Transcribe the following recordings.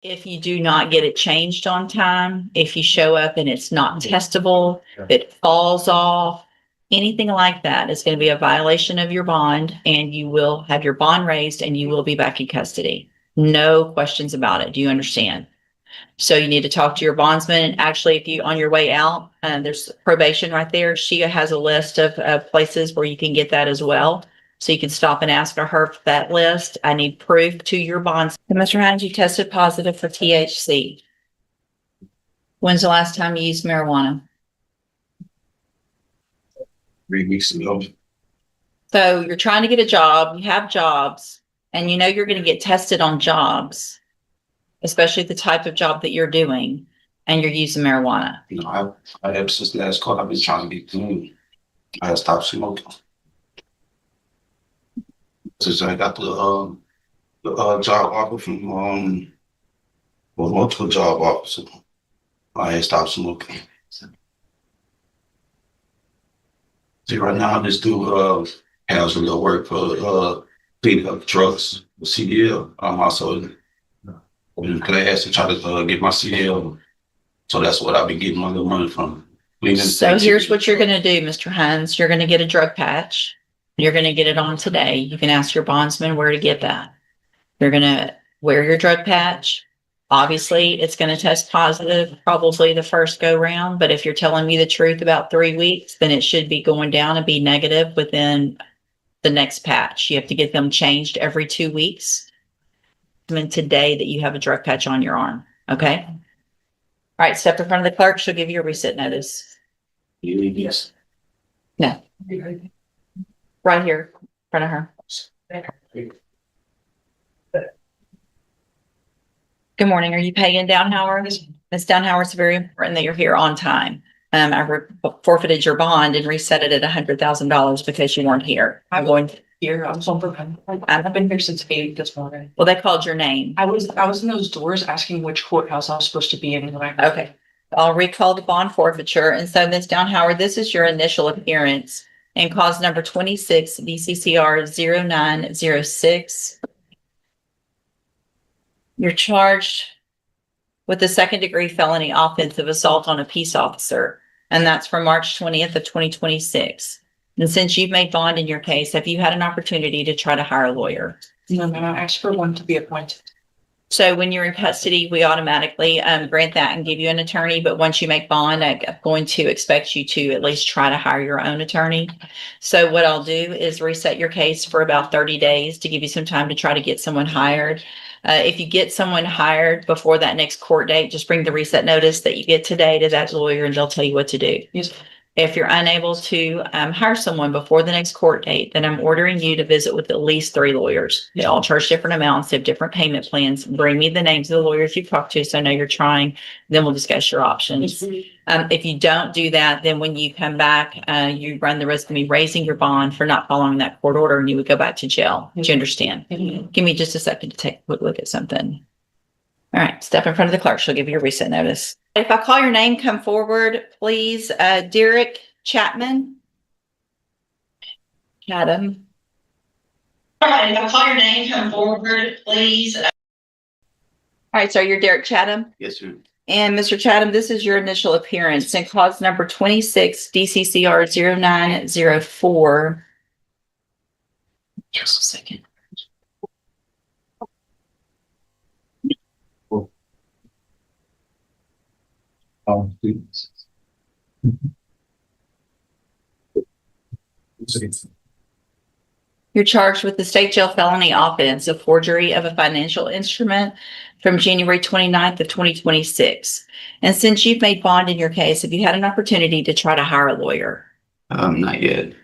if you do not get it changed on time, if you show up and it's not testable, if it falls off, anything like that is going to be a violation of your bond, and you will have your bond raised and you will be back in custody. No questions about it. Do you understand? So you need to talk to your bondsman. And actually, if you on your way out, there's probation right there. She has a list of places where you can get that as well. So you can stop and ask her for that list. I need proof to your bonds. Mr. Hines, you tested positive for THC. When's the last time you used marijuana? 3 weeks ago. So you're trying to get a job, you have jobs, and you know you're going to get tested on jobs, especially the type of job that you're doing, and you're using marijuana. You know, I ever since last call, I've been trying to get clean. I have stopped smoking. Since I got the job offer from multiple job offers, I had stopped smoking. See, right now I just do has a little work for cleaning up trucks with CDL. I'm also in class and try to get my CDL. So that's what I've been getting my little money from. So here's what you're going to do, Mr. Hines. You're going to get a drug patch. You're going to get it on today. You can ask your bondsman where to get that. You're going to wear your drug patch. Obviously, it's going to test positive probably the first go round. But if you're telling me the truth about 3 weeks, then it should be going down and be negative within the next patch. You have to get them changed every 2 weeks. And today that you have a drug patch on your arm. Okay. All right. Step in front of the clerk. She'll give you a reset notice. Yes. No. Right here in front of her. Good morning. Are you paying Downhauer? Ms. Downhauer, it's very important that you're here on time. I forfeited your bond and reset it at $100,000 because you weren't here. I'm going Here, I've been here since 8 this morning. Well, they called your name. I was in those doors asking which courthouse I was supposed to be in. Okay. I'll recall the bond forfeiture. And so, Ms. Downhauer, this is your initial appearance in cause number 26 DCCR 0906. You're charged with a second-degree felony offensive assault on a peace officer, and that's from March 20th of 2026. And since you've made bond in your case, have you had an opportunity to try to hire a lawyer? No, I asked for one to be appointed. So when you're in custody, we automatically grant that and give you an attorney. But once you make bond, I'm going to expect you to at least try to hire your own attorney. So what I'll do is reset your case for about 30 days to give you some time to try to get someone hired. If you get someone hired before that next court date, just bring the reset notice that you get today to that lawyer and they'll tell you what to do. Yes. If you're unable to hire someone before the next court date, then I'm ordering you to visit with at least 3 lawyers. They all charge different amounts, they have different payment plans. Bring me the names of the lawyers you've talked to so I know you're trying. Then we'll discuss your options. If you don't do that, then when you come back, you run the risk of me raising your bond for not following that court order and you would go back to jail. Do you understand? Give me just a second to take a quick look at something. All right, step in front of the clerk. She'll give you a reset notice. If I call your name, come forward, please. Derek Chapman. Chatham. All right, if I call your name, come forward, please. All right, so you're Derek Chatham? Yes, sir. And Mr. Chatham, this is your initial appearance in clause number 26, DCCR 0904. Just a second. Please. You're charged with the state jail felony offense of forgery of a financial instrument from January 29th of 2026. And since you've made bond in your case, have you had an opportunity to try to hire a lawyer? Not yet.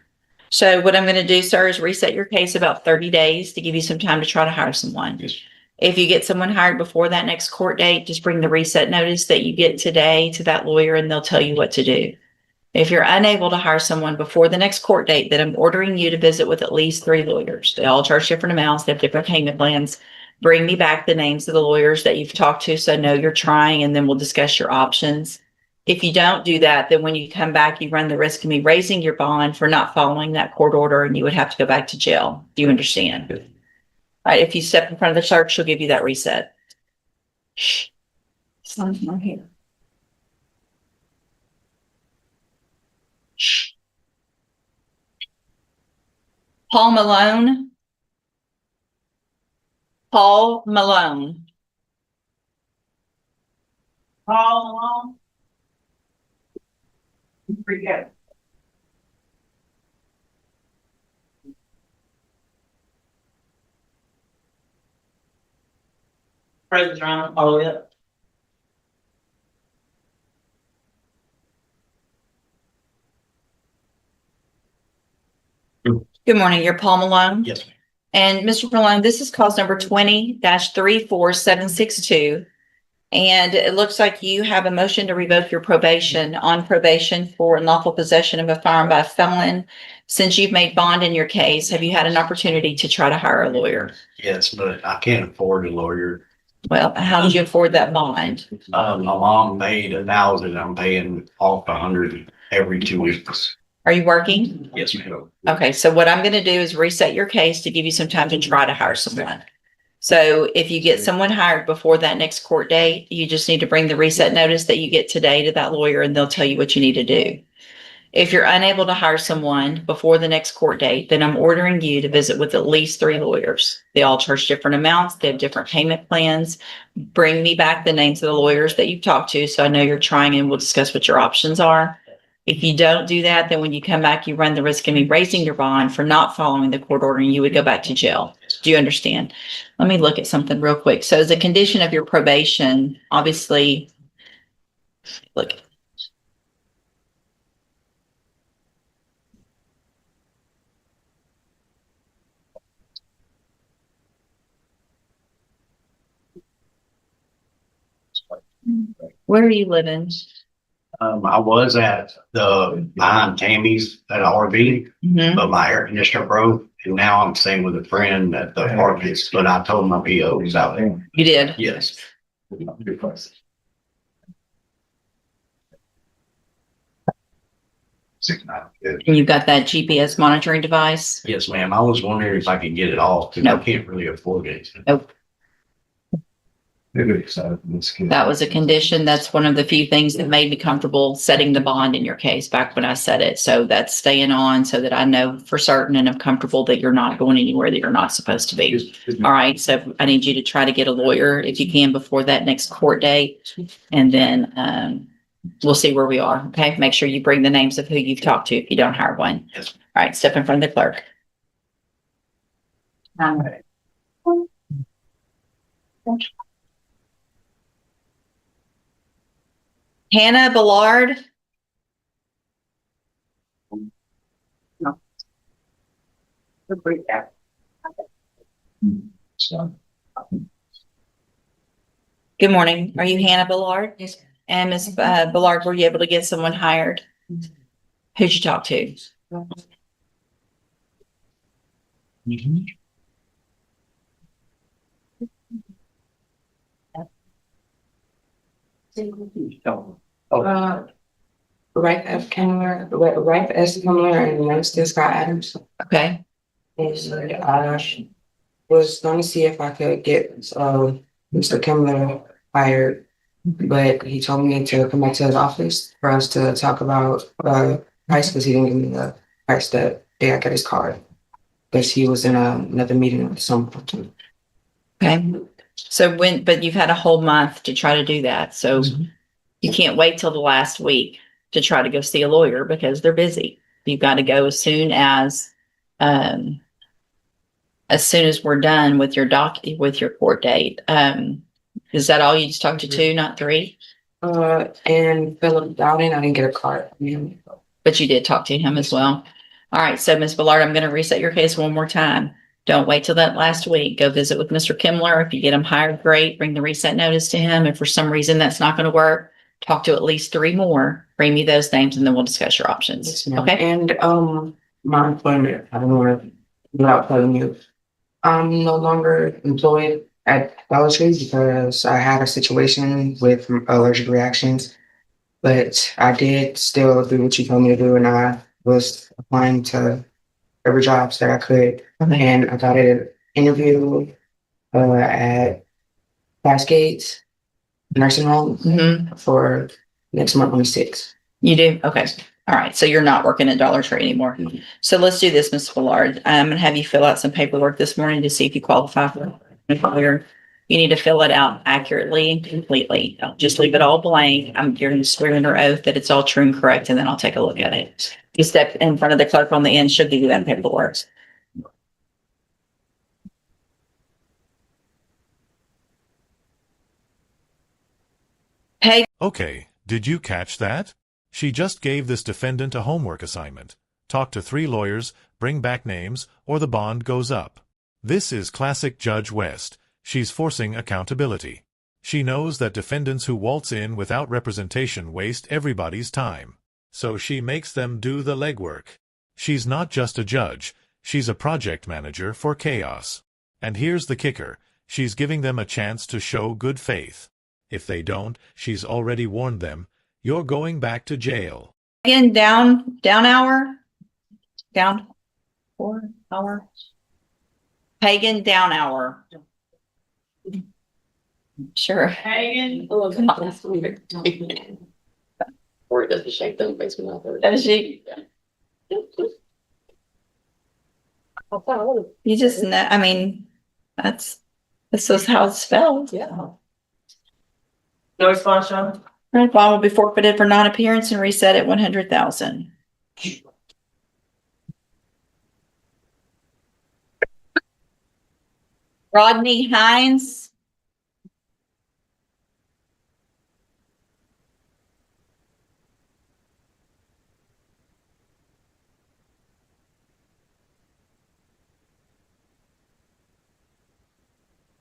So what I'm going to do, sir, is reset your case about 30 days to give you some time to try to hire someone. Yes. If you get someone hired before that next court date, just bring the reset notice that you get today to that lawyer and they'll tell you what to do. If you're unable to hire someone before the next court date, then I'm ordering you to visit with at least 3 lawyers. They all charge different amounts. They have different payment plans. Bring me back the names of the lawyers that you've talked to so I know you're trying, and then we'll discuss your options. If you don't do that, then when you come back, you run the risk of me raising your bond for not following that court order, and you would have to go back to jail. Do you understand? Yes. All right, if you step in front of the clerk, she'll give you that reset. Son's not here. Paul Malone. Paul Malone. Paul Malone. Pretty good. Presence around all the way up. Good morning. You're Paul Malone. Yes, ma'am. And Mr. Malone, this is cause number 20-34762. And it looks like you have a motion to revoke your probation on probation for unlawful possession of a firearm by a felon. Since you've made bond in your case, have you had an opportunity to try to hire a lawyer? Yes, but I can't afford a lawyer. Well, how did you afford that bond? My mom paid 1,000. I'm paying off 100 every 2 weeks. Are you working? Yes, ma'am. Okay, so what I'm going to do is reset your case to give you some time to try to hire someone. So if you get someone hired before that next court date, you just need to bring the reset notice that you get today to that lawyer and they'll tell you what you need to do. If you're unable to hire someone before the next court date, then I'm ordering you to visit with at least 3 lawyers. They all charge different amounts. They have different payment plans. Bring me back the names of the lawyers that you've talked to so I know you're trying, and we'll discuss what your options are. If you don't do that, then when you come back, you run the risk of me raising your bond for not following the court order and you would go back to jail. Do you understand? Let me look at something real quick. So as a condition of your probation, obviously, look. Where are you living? I was at the behind Tammy's at RV, Mhm. but my air conditioner broke, and now I'm staying with a friend at the apartments. But I told my PO was out there. You did? Yes. And you've got that GPS monitoring device? Yes, ma'am. I was wondering if I could get it off because I Nope. can't really afford it. Nope. That was a condition. That's one of the few things that made me comfortable setting the bond in your case back when I set it. So that's staying on so that I know for certain and I'm comfortable that you're not going anywhere that you're not supposed to be. All right. So I need you to try to get a lawyer if you can before that next court date. And then we'll see where we are. Okay. Make sure you bring the names of who you've talked to if you don't hire one. Yes. All right. Step in front of the clerk. Hannah Ballard. Good morning. Are you Hannah Ballard? Yes. And Ms. Ballard, were you able to get someone hired? Who'd you talk to? Rife F. Kemmler, Rife S. Kemmler, and Winston Scott Adams. Okay. And I was going to see if I could get Mr. Kemmler hired, but he told me to come back to his office for us to talk about price because he didn't give me the price that day I got his card. Because he was in another meeting with someone. Okay. So but you've had a whole month to try to do that. So you can't wait till the last week to try to go see a lawyer because they're busy. You've got to go as soon as we're done with your with your court date. Is that all you just talked to 2, not 3? And Philip Dowden, I didn't get a card from him. But you did talk to him as well. All right. So Ms. Ballard, I'm going to reset your case one more time. Don't wait till that last week. Go visit with Mr. Kemmler. If you get him hired, great. Bring the reset notice to him. If for some reason that's not going to work, talk to at least 3 more. Bring me those names and then we'll discuss your options. Okay. And my employment, I don't want to, without telling you, I'm no longer employed at Dollar Tree because I had a situation with allergic reactions. But I did still do what you told me to do, and I was applying to every jobs that I could. Okay. And I got an interview at Cascades, nursing home Mm-hmm. for next month on the 6th. You do? Okay. All right. So you're not working at Dollar Tree anymore. Mhm. So let's do this, Ms. Willard. I'm gonna have you fill out some paperwork this morning to see if you qualify for employer. You need to fill it out accurately and completely. Don't just leave it all blank. You're gonna swear under oath that it's all true and correct, and then I'll take a look at it. You step in front of the clerk on the end, she'll give you that paperwork. Hey, Okay, did you catch that? She just gave this defendant a homework assignment. Talk to 3 lawyers, bring back names, or the bond goes up. This is classic Judge West. She's forcing accountability. She knows that defendants who waltz in without representation waste everybody's time. So she makes them do the legwork. She's not just a judge, she's a project manager for chaos. And here's the kicker, she's giving them a chance to show good faith. If they don't, she's already warned them, you're going back to jail. again, down hour, down 4 hour. Pagan down hour. Sure. Hagen. Oh, God. Or it doesn't shake them, makes me not hurt. Does she? You just know, I mean, this is how it's spelled. Yeah. No response, Sean? Right, bond will be forfeited for non-appearance and reset at 100,000. Rodney Hines.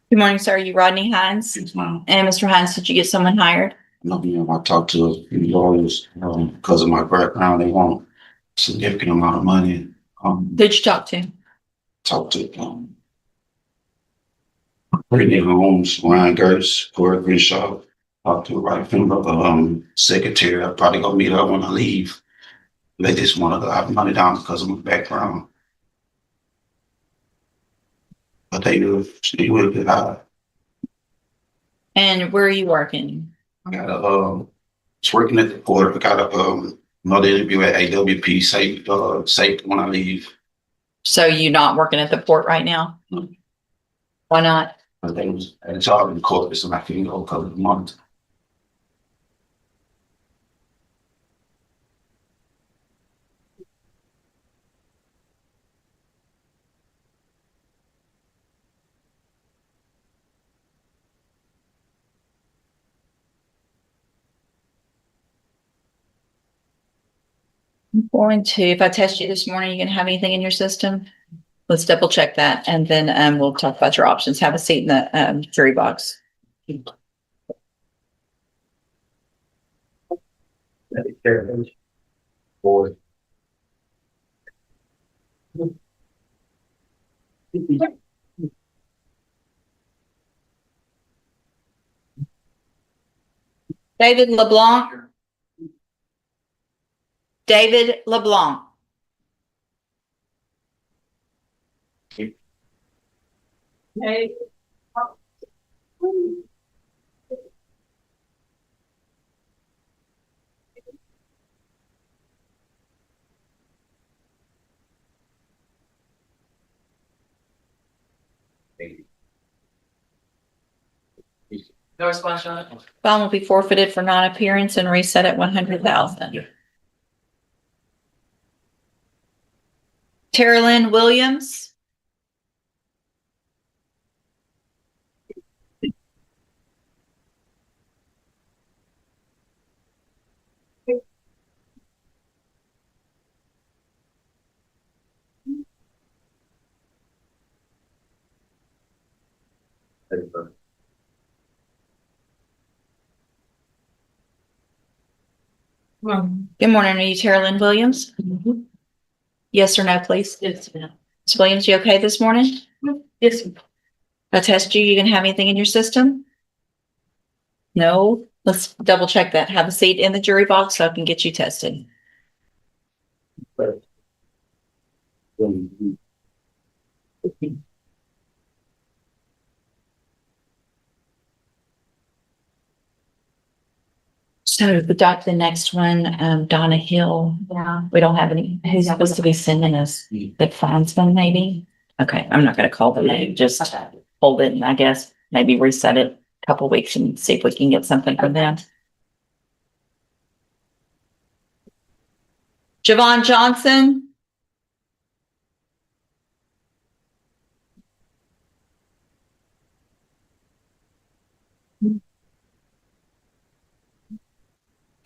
Good morning, sir. Are you Rodney Hines? Yes, ma'am. And Mr. Hines, did you get someone hired? No, I talked to a few lawyers, because of my background, they want significant amount of money. Who'd you talk to? Talked to, Brittany Holmes, Ryan Gertz, Corey Grishaw. Talked to right from the, secretary. I'll probably go meet her when I leave. They just want to have money down because of my background. But they will get high. And where are you working? I got a, it's working at the port. I got a, another interview at AWP, safe when I leave. So you not working at the port right now? No. Why not? I think it was at a job in the court, so I can go a couple of months. I'm going to, if I test you this morning, you gonna have anything in your system? Let's double check that and then we'll talk about your options. Have a seat in the jury box. Boy. David LeBlanc. David LeBlanc. Hey. No response, Sean? Bond will be forfeited for non-appearance and reset at 100,000. Tara Lynn Williams. Good morning. Are you Tara Lynn Williams? Yes or no, please? Yes, ma'am. Ms. Williams, you okay this morning? Yes. I test you. You gonna have anything in your system? No? Let's double check that. Have a seat in the jury box so I can get you tested. So the next one, Donna Hill. Yeah. We don't have any, who's supposed to be sending us the findsman maybe? Okay, I'm not gonna call the name, just hold it and I guess maybe reset it a couple weeks and see if we can get something from them. Javon Johnson.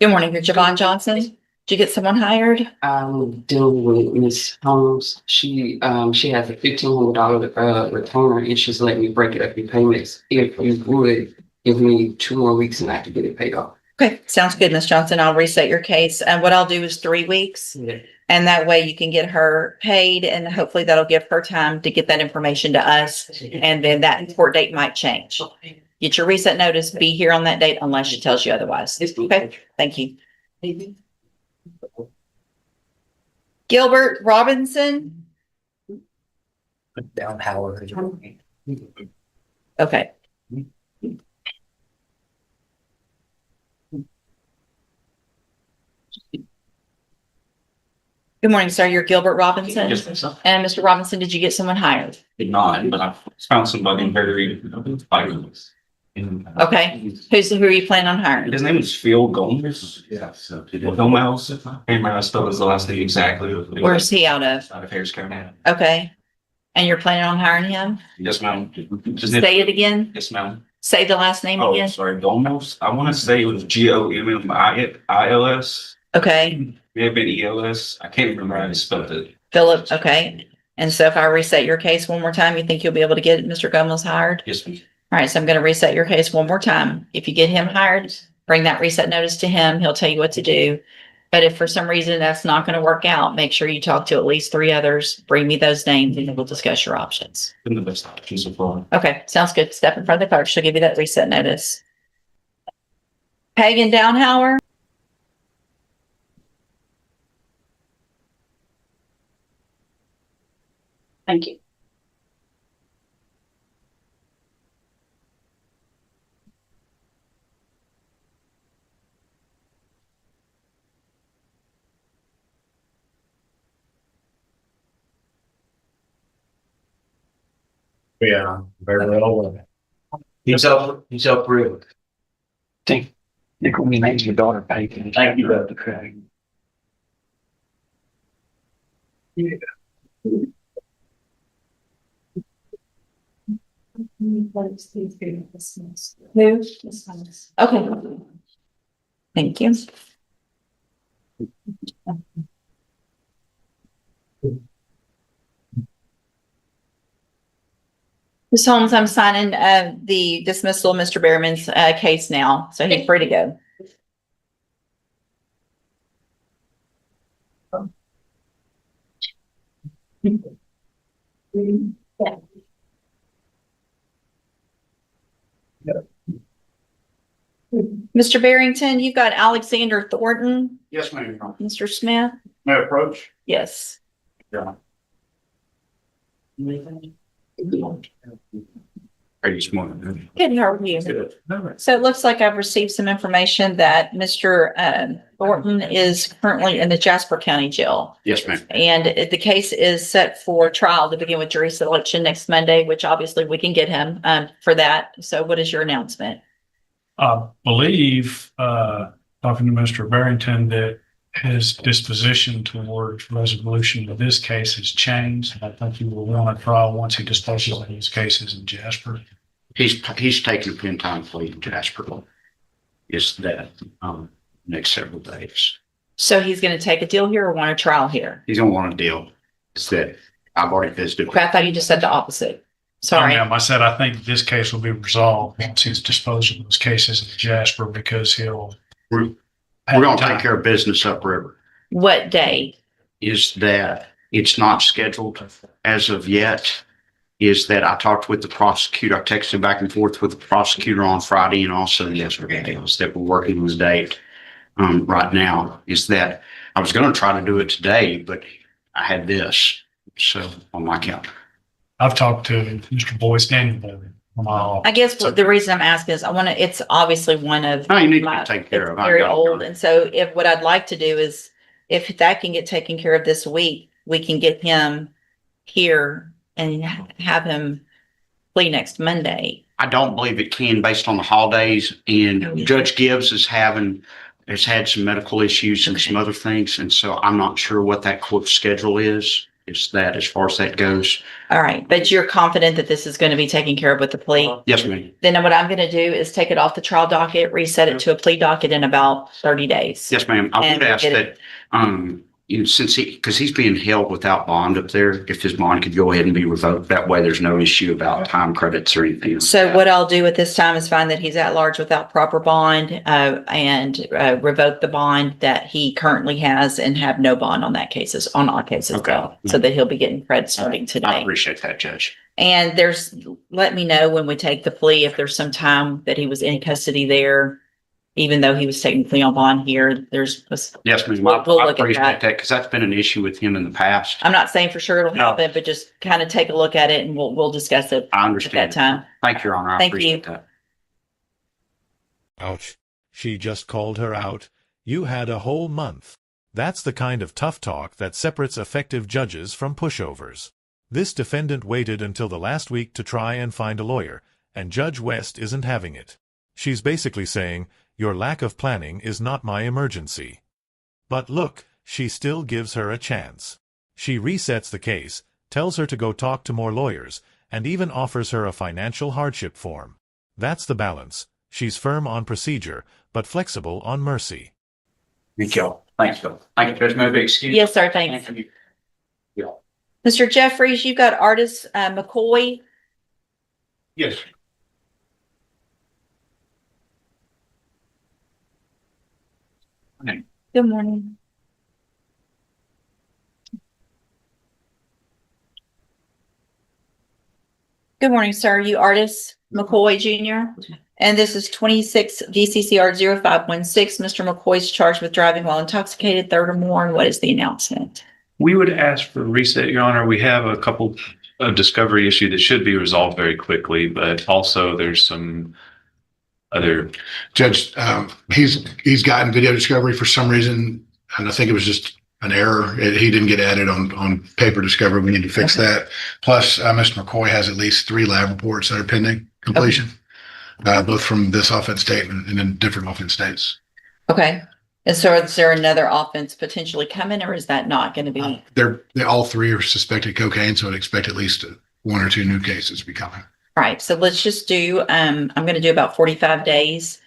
Good morning, you're Javon Johnson. Did you get someone hired? I'm dealing with Miss Holmes. She has a $1,500 retainer and she's letting me break it up in payments. If you would give me 2 more weeks and I can get it paid off. Okay, sounds good, Miss Johnson. I'll reset your case. And what I'll do is 3 weeks. Yeah. And that way you can get her paid and hopefully that'll give her time to get that information to us. And then that court date might change. Get your reset notice, be here on that date unless she tells you otherwise. Okay, thank you. Gilbert Robinson. Down Howard. Okay. Good morning, sir. You're Gilbert Robinson. Yes, sir. And Mr. Robinson, did you get someone hired? Did not, but I found somebody very like. Okay. Who are you planning on hiring? His name is Phil Gomez. Yeah, so. Gomez. I can't remember how to spell his last name exactly. Where's he out of? Out of Harris County. Okay. And you're planning on hiring him? Yes, ma'am. Say it again. Yes, ma'am. Say the last name Oh, again. sorry, Gomez. I want to say it was Gommils. Okay. May have been ELS. I can't remember how to spell it. Philip, okay. And so if I reset your case one more time, you think you'll be able to get Mr. Gomez hired? Yes, ma'am. All right, so I'm going to reset your case one more time. If you get him hired, bring that reset notice to him. He'll tell you what to do. But if for some reason that's not going to work out, make sure you talk to at least 3 others. Bring me those names and then we'll discuss your options. Been the best option so far. Okay, sounds good. Step in front of the clerk. She'll give you that reset notice. Pagan Downhauer. Thank you. Yeah, very well. He's up real. Nick, when you name your daughter Peyton. Thank you. Okay. Who? Okay. Thank you. Ms. Holmes, I'm signing the dismissal of Mr. Behrman's case now, so he's free to go. Mr. Barrington, you've got Alexander Thornton, Yes, ma'am. Mr. Smith? May I approach? Yes. Yeah. Are you smart? Good, how are you? So it looks like I've received some information that Mr. Thornton is currently in the Jasper County Jail. Yes, ma'am. And the case is set for trial to begin with jury selection next Monday, which obviously we can get him for that. So what is your announcement? I believe, talking to Mr. Barrington, that his disposition towards resolution of this case has changed. I think he will want a trial once he disposes of his cases in Jasper. He's taking a pen time plea in Jasper. Is that, next several days. So he's going to take a deal here or want a trial here? He's gonna want a deal. It's that I've already visited. Okay, I thought you just said the opposite. Sorry. I said, I think this case will be resolved once he's disposed of those cases in Jasper because he'll. We're gonna take care of business upriver. What day? Is that it's not scheduled as of yet. Is that I talked with the prosecutor. I texted back and forth with the prosecutor on Friday and also yesterday. Is that we're working on the date right now. Is that I was going to try to do it today, but I had this so on my calendar. I've talked to Mr. Boyce, Daniel Boyd, I guess the reason I'm asking is it's obviously one of. No, you need to my- get taken care it's of. I Very got it, old. John. And so what I'd like to do is if that can get taken care of this week, we can get him here and have him plea next Monday. I don't believe it can based on the holidays, and Judge Gibbs has had some medical issues and some other things, and so I'm not sure what that court schedule is. It's that as far as that goes. All right. But you're confident that this is going to be taken care of with the plea? Yes, ma'am. Then what I'm going to do is take it off the trial docket, reset it to a plea docket in about 30 days. Yes, ma'am. I And would ask get that, it- since because he's being held without bond up there, if his bond could go ahead and be revoked, that way there's no issue about time credits or anything. So what I'll do at this time is find that he's at large without proper bond, and revoke the bond that he currently has and have no bond on that cases, on our case as Okay. well. So that he'll be getting credit starting I today. appreciate that, Judge. And let me know when we take the plea, if there's some time that he was in custody there, even though he was technically on bond here, Yes, ma'am. We'll I look at appreciate that. that because that's been an issue with him in the past. I'm not saying for sure it'll No. happen, but just kind of take a look at it and we'll discuss it I at that understand. time. Thank you, Your Honor. I Thank appreciate you. that. Ouch. She just called her out. You had a whole month. That's the kind of tough talk that separates effective judges from pushovers. This defendant waited until the last week to try and find a lawyer, and Judge West isn't having it. She's basically saying, your lack of planning is not my emergency. But look, she still gives her a chance. She resets the case, tells her to go talk to more lawyers, and even offers her a financial hardship form. That's the balance. She's firm on procedure, but flexible on mercy. Thank you. Thank you. Thank you, Judge. Maybe excuse. Yes, sir. Thanks. Thank you. Yeah. Mr. Jeffries, you've got artist McCoy. Yes. Good morning. Good morning, sir. You artist McCoy Jr. And this is 26 DCCR 0516. Mr. McCoy's charged with driving while intoxicated, third or more. And what is the announcement? We would ask for a reset, Your Honor. We have a couple of discovery issue that should be resolved very quickly, but also there's some other. Judge, he's gotten video discovery for some reason, and I think it was just an error. He didn't get added on paper discovery. We need to fix that. Plus, Mr. McCoy has at least 3 lab reports that are pending completion, both from this offense state and in different offense states. Okay. And so is there another offense potentially coming, or is that not going to be? They all 3 are suspected cocaine, so I'd expect at least 1 or 2 new cases to be coming. Right. So let's just do, I'm going to do about 45 days,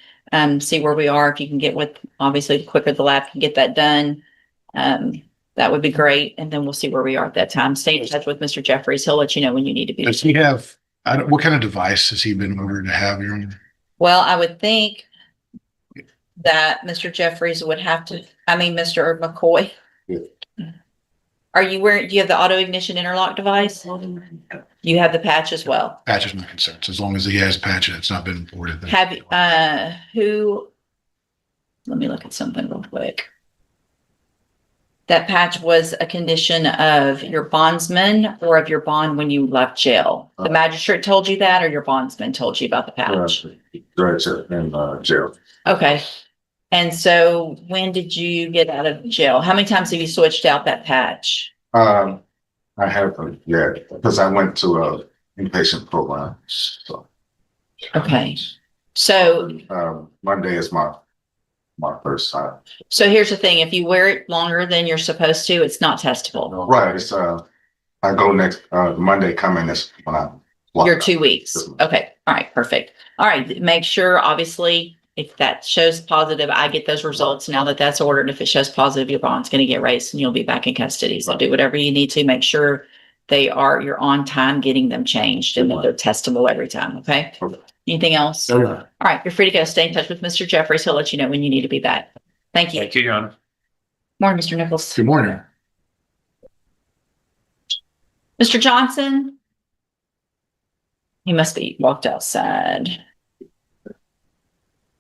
see where we are. If you can get obviously the quicker the lab can get that done, that would be great. And then we'll see where we are at that time. Stay in touch with Mr. Jeffries. He'll let you know when you need to be. Does he have, what kind of device has he been ordered to have, Your Honor? Well, I would think that Mr. Jeffries would have to, Mr. McCoy. Yeah. Do you have the auto ignition interlock device? You have the patch as well. Patch is my concern. So as long as he has a patch and it's not been ordered. then- Let me look at something real quick. That patch was a condition of your bondsman or of your bond when you left jail. The magistrate told you that, or your bondsman told you about the patch? in jail. Okay. And so when did you get out of jail? How many times have you switched out that patch? I haven't yet because I went to a inpatient program. So Okay. So Monday is my first time. So here's the thing, if you wear it longer than you're supposed to, it's not testable. Right. It's I go next Monday coming is when I You're 2 weeks. Okay. All right. Perfect. All right. Make sure, obviously, if that shows positive, I get those results now that that's ordered. If it shows positive, your bond's going to get raised and you'll be back in custody. So do whatever you need to make sure you're on time getting them changed and that they're testable every time. Okay. Okay. Anything else? Okay. All right. You're free to go. Stay in touch with Mr. Jeffries. He'll let you know when you need to be back. Thank you. Thank you, Your Honor. Morning, Mr. Nichols. Good morning. Mr. Johnson? He must be walked outside.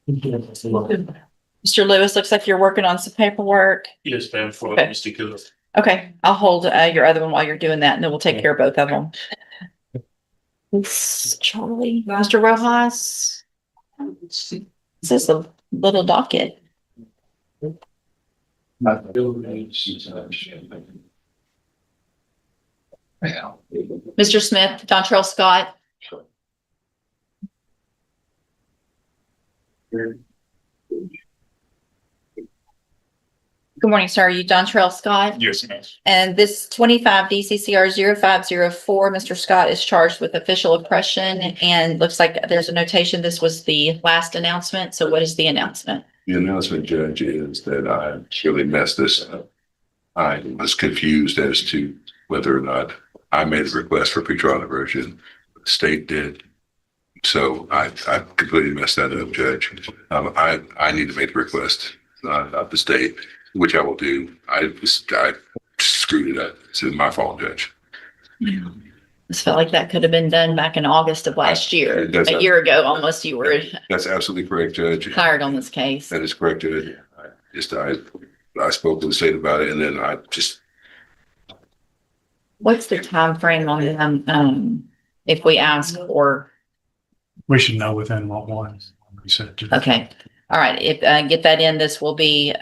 Mr. Lewis, looks like you're working on some paperwork. Yes, ma'am, for Okay. Mr. Killer. Okay, I'll hold your other one while you're doing that, and then we'll take care of both of them. It's Charlie, Mr. Rojas. This is a little docket. Mr. Smith, Dontrell Scott. Good morning, sir. Are you Dontrell Scott? Yes, ma'am. And this 25 DCCR 0504, Mr. Scott is charged with official oppression, and looks like there's a notation. This was the last announcement. So what is the announcement? The announcement, Judge, is that I really messed this up. I was confused as to whether or not I made a request for pretrial diversion. The state did. So I completely messed that up, Judge. I need to make the request of the state, which I will do. I screwed it up. It's my fault, Judge. This felt like that could have been done back in August of last year. That's A year ago, almost, you were That's absolutely correct, Judge. hired on this case. That is correct, Judge. I spoke to the state about it, and then What's the time frame on them? If we ask for, We should know within what one. We said. okay. All right. If, get that in, this will be,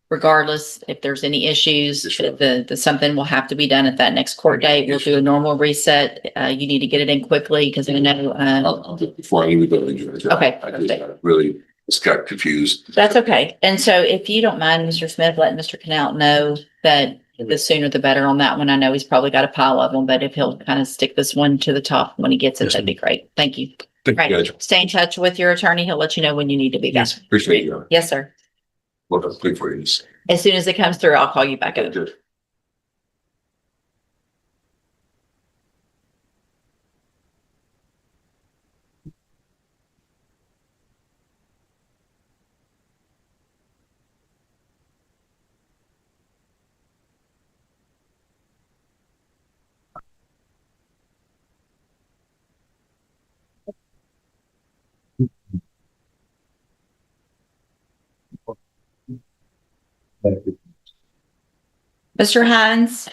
regardless if there's any issues, the something will have to be done at that next court date. We'll do a normal reset. You need to get it in quickly because I know, I'll do it before I leave the building, Judge. Okay. I just really just got confused. that's okay. And so if you don't mind, Mr. Smith, letting Mr. Canal know that the sooner the better on that one. I know he's probably got a pile of them, but if he'll kind of stick this one to the top when he gets it, Yes, that'd be great. Thank you. Thank you, Right. Judge. Stay in touch with your attorney. He'll let you know when you need to be back. Yes. Appreciate you. Yes, sir. Well, that's good for you. As soon as it comes through, I'll call you back up. Judge. Mr. Hines?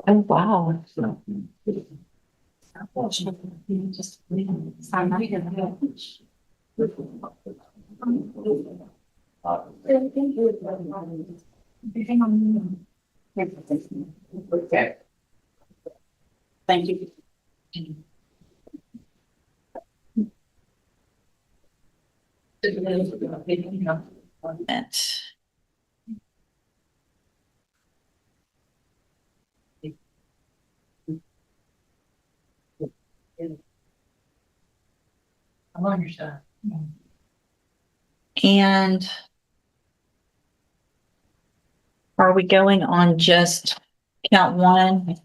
Oh, wow. Okay. Thank you. I'm on your side. And are we going on just count one?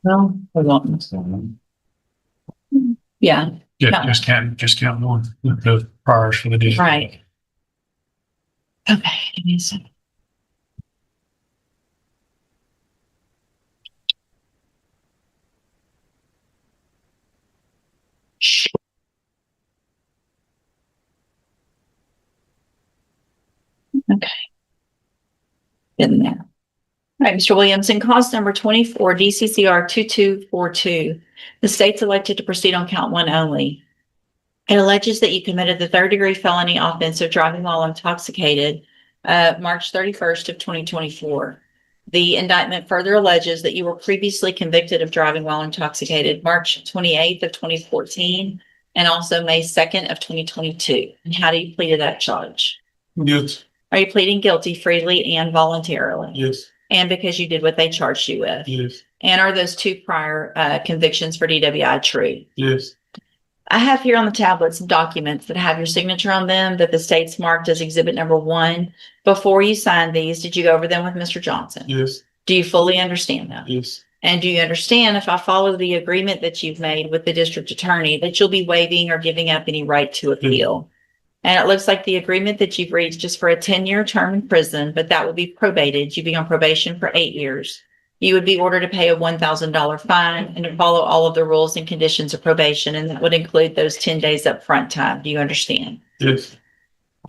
No, we won't. Yeah, Yeah, just count one, the priors for the district. right. Okay, give me a second. Okay. In there. All right, Mr. Williams, in cause number 24, DCCR 2242, the state's elected to proceed on count one only. It alleges that you committed the third-degree felony offense of driving while intoxicated, March 31st of 2024. The indictment further alleges that you were previously convicted of driving while intoxicated, March 28th of 2014, and also May 2nd of 2022. And how do you plead to that charge? Yes. Are you pleading guilty freely and voluntarily? Yes. And because you did what they charged you with? Yes. And are those two prior convictions for DWI true? Yes. I have here on the tablet some documents that have your signature on them that the state's marked as exhibit number 1. Before you signed these, did you go over them with Mr. Johnson? Yes. Do you fully understand them? Yes. And do you understand if I follow the agreement that you've made with the district attorney that you'll be waiving or giving up any right to appeal? And it looks like the agreement that you've reached is for a 10-year term in prison, but that would be probated. You'd be on probation for 8 years. You would be ordered to pay a $1,000 fine and to follow all of the rules and conditions of probation, and that would include those 10 days upfront time. Do you understand? Yes.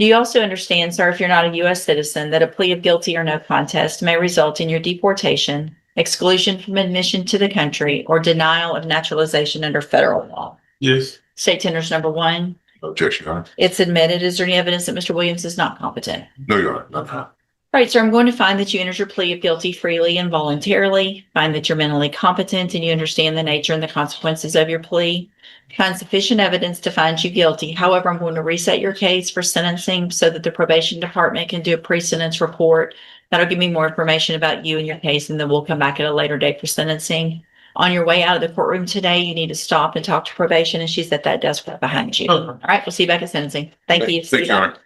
Do you also understand, sir, if you're not a U.S. citizen, that a plea of guilty or no contest may result in your deportation, exclusion from admission to the country, or denial of naturalization under federal law? Yes. State tenders number 1. Objection, Your Honor. It's admitted. Is there any evidence that Mr. Williams is not competent? No, Your Honor. No. All right, sir, I'm going to find that you entered your plea of guilty freely and voluntarily, find that you're mentally competent and you understand the nature and the consequences of your plea, find sufficient evidence to find you guilty. However, I'm going to reset your case for sentencing so that the probation department can do a pre-sentence report. That'll give me more information about you and your case, and then we'll come back at a later date for sentencing. On your way out of the courtroom today, you need to stop and talk to probation, and she's at that desk right behind you. Okay. All right, we'll see you back at sentencing. Thank you. Thank you, Your Honor.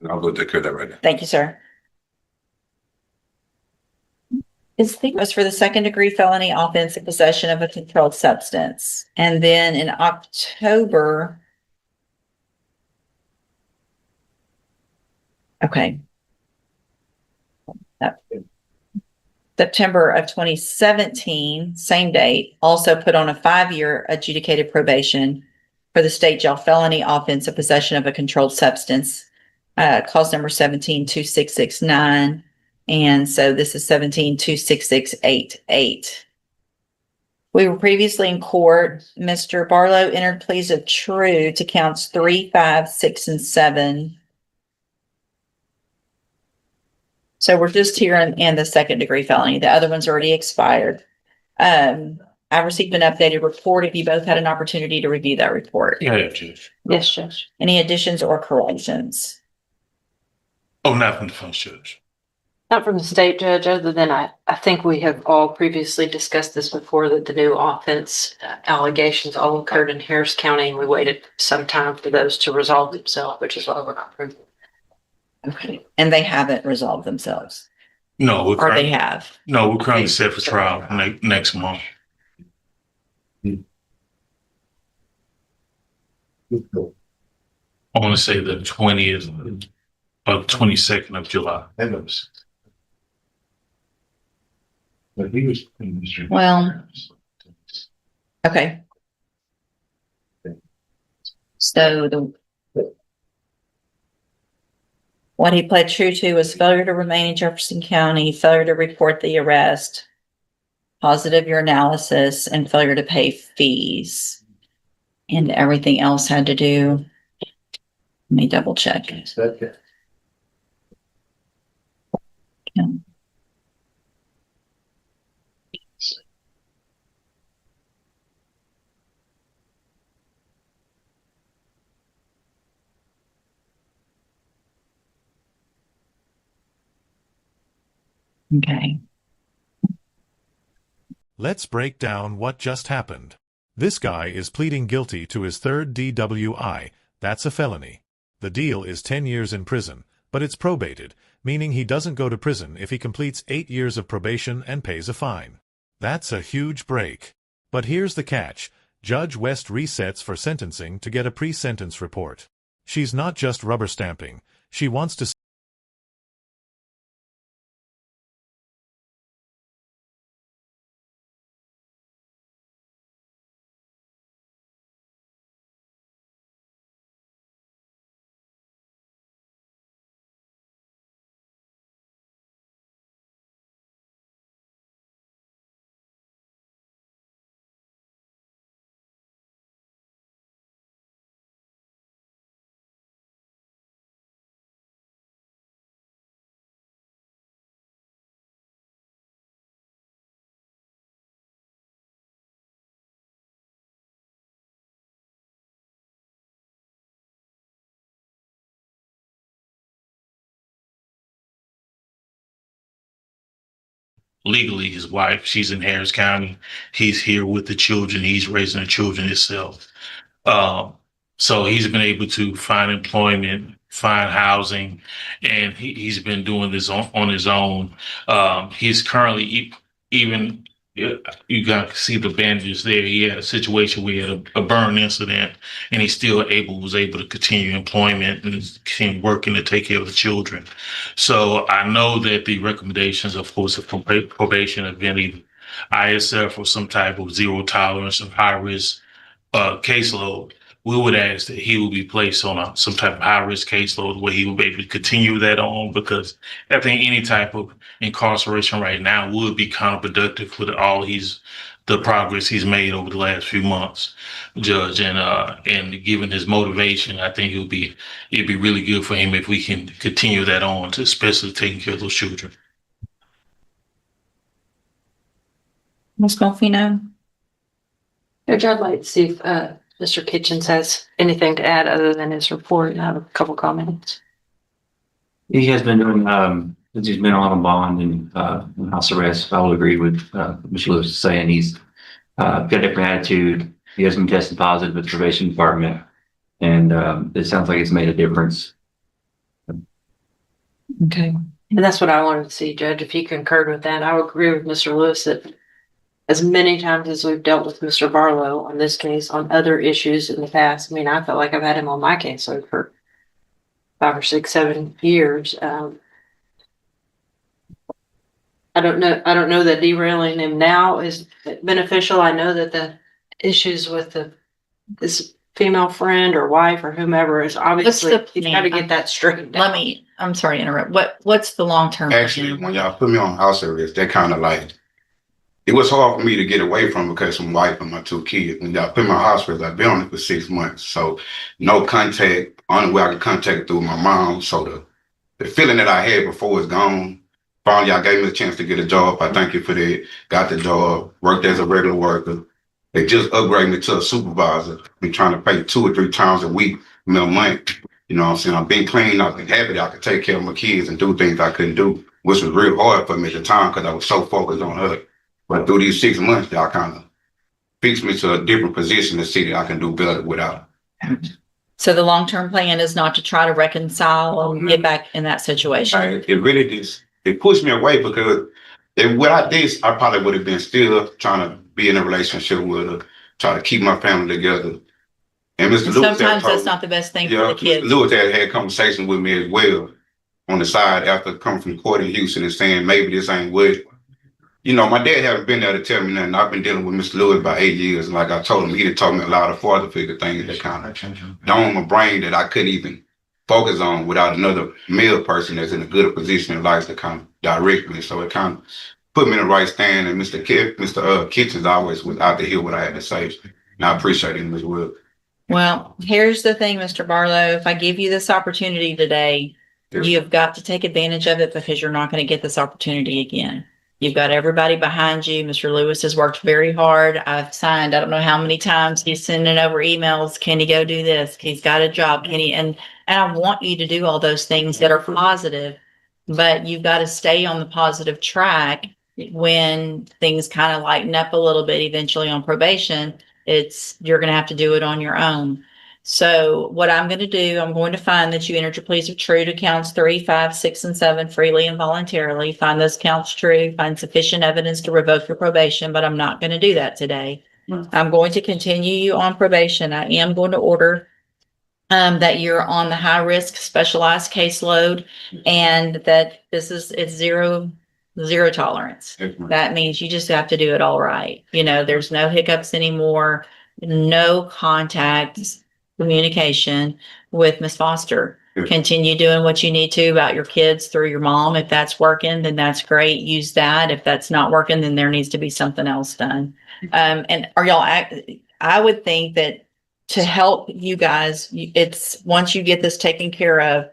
I'll go take care of that right now. Thank you, sir. Was for the second-degree felony offense in possession of a controlled substance. And then in October. Okay. September of 2017, same date, also put on a 5-year adjudicated probation for the state jail felony offense of possession of a controlled substance, cause number 17-26669. And so this is 17-26688. We were previously in court. Mr. Barlow entered pleas of true to counts 3, 5, 6, and 7. So we're just here in the second degree felony. The other one's already expired. I received an updated report. Have you both had an opportunity to review that report? Yeah, Judge. Yes, Judge. Any additions or corrections? Oh, not from the defense judge. Not from the state judge, other than I think we have all previously discussed this before, that the new offense allegations all occurred in Harris County, and we waited some time for those to resolve themselves, which is why we're not proving. Okay. And they haven't resolved themselves, No, or they have. no, we're currently set for trial next month. I want to say the 20th or 22nd of July. Well, okay. So what he pled true to was failure to remain in Jefferson County, failure to report the arrest, positive urinalysis, and failure to pay fees. And everything else had to do. Let me double check. Okay. Let's break down what just happened. This guy is pleading guilty to his third DWI. That's a felony. The deal is 10 years in prison, but it's probated, meaning he doesn't go to prison if he completes 8 years of probation and pays a fine. That's a huge break. But here's the catch. Judge West resets for sentencing to get a pre-sentence report. She's not just rubber stamping. She wants to Legally, his wife, she's in Harris County. He's here with the children. He's raising the children himself. So he's been able to find employment, find housing, and he's been doing this on his own. He's currently even you got to see the bandages there. He had a situation where he had a burn incident, and he still was able to continue employment and continue working to take care of the children. So I know that the recommendations, of course, of probation have been either ISF or some type of zero tolerance of high risk caseload. We would ask that he will be placed on some type of high risk caseload where he will be able to continue that on, because I think any type of incarceration right now would be counterproductive with the progress he's made over the last few months, Judge, and given his motivation, I think it'd be really good for him if we can continue that on, to especially taking care of those children. Ms. Golfino? Judge, I'd like to see if Mr. Kitchens has anything to add other than his report. I have a couple comments. He has been doing, since he's been on a bond and in house arrest. I will agree with Mr. Lewis saying he's got a different attitude. He has been tested positive with the probation department, and it sounds like it's made a difference. Okay. And that's what I wanted to see, Judge, if he concurred with that. I would agree with Mr. Lewis that as many times as we've dealt with Mr. Barlow on this case, on other issues in the past, I mean, I felt like I've had him on my caseload for 5 or 6, 7 years. I don't know that derailing him now is beneficial. I know that the issues with this female friend or wife or whomever is obviously, he's got to get that straightened out. I'm sorry to interrupt. What's the long-term Actually, plan? when y'all put me on house arrest, that kind of like, it was hard for me to get away from because of my wife and my 2 kids. When y'all put me on house arrest, I've been on it for 6 months. So no contact, only way I could contact through my mom. So the feeling that I had before is gone. Finally, y'all gave me a chance to get a job. I thank you for that. Got the job, worked as a regular worker. They just upgraded me to a supervisor. Been trying to pay 2 or 3 times a week, a month. You know what I'm saying? I've been clean. I've been happy that I could take care of my kids and do things I couldn't do, which was real hard for me at the time because I was so focused on her. But through these 6 months, y'all kind of fixed me to a different position to see that I can do better without her. So the long-term plan is not to try to reconcile and get back in that situation. It really just, it pushed me away because without this, I probably would have been still trying to be in a relationship with her, try to keep my family together. And Mr. And Lewis sometimes that's not the best thing for the kids. Mr. Lewis had conversations with me as well on the side after coming from court in Houston and saying maybe this ain't what. You know, my dad haven't been there to tell me nothing. I've been dealing with Mr. Lewis about 8 years. And like I told him, he had told me a lot of father figure things that kind of dawned my brain that I couldn't even focus on without another male person that's in a good position in life to kind of direct me. So it kind of put me in the right stand. And Mr. Kitchens always was out to hear what I had to say. And I appreciate him as well. Well, here's the thing, Mr. Barlow. If I give you this opportunity today, you've got to take advantage of it because you're not going to get this opportunity again. You've got everybody behind you. Mr. Lewis has worked very hard. I've signed, I don't know how many times he's sending over emails. Can he go do this? He's got a job. Can he? And I want you to do all those things that are positive, but you've got to stay on the positive track when things kind of lighten up a little bit eventually on probation. You're going to have to do it on your own. So what I'm going to do, I'm going to find that you entered your pleas of true to counts 3, 5, 6, and 7 freely and voluntarily. Find those counts true, find sufficient evidence to revoke your probation, but I'm not going to do that today. I'm going to continue you on probation. I am going to order that you're on the high risk specialized caseload and that it's zero tolerance. That means you just have to do it all right. You know, there's no hiccups anymore, no contacts, communication with Miss Foster. Continue doing what you need to about your kids through your mom. If that's working, then that's great. Use that. If that's not working, then there needs to be something else done. And I would think that to help you guys, it's once you get this taken care of,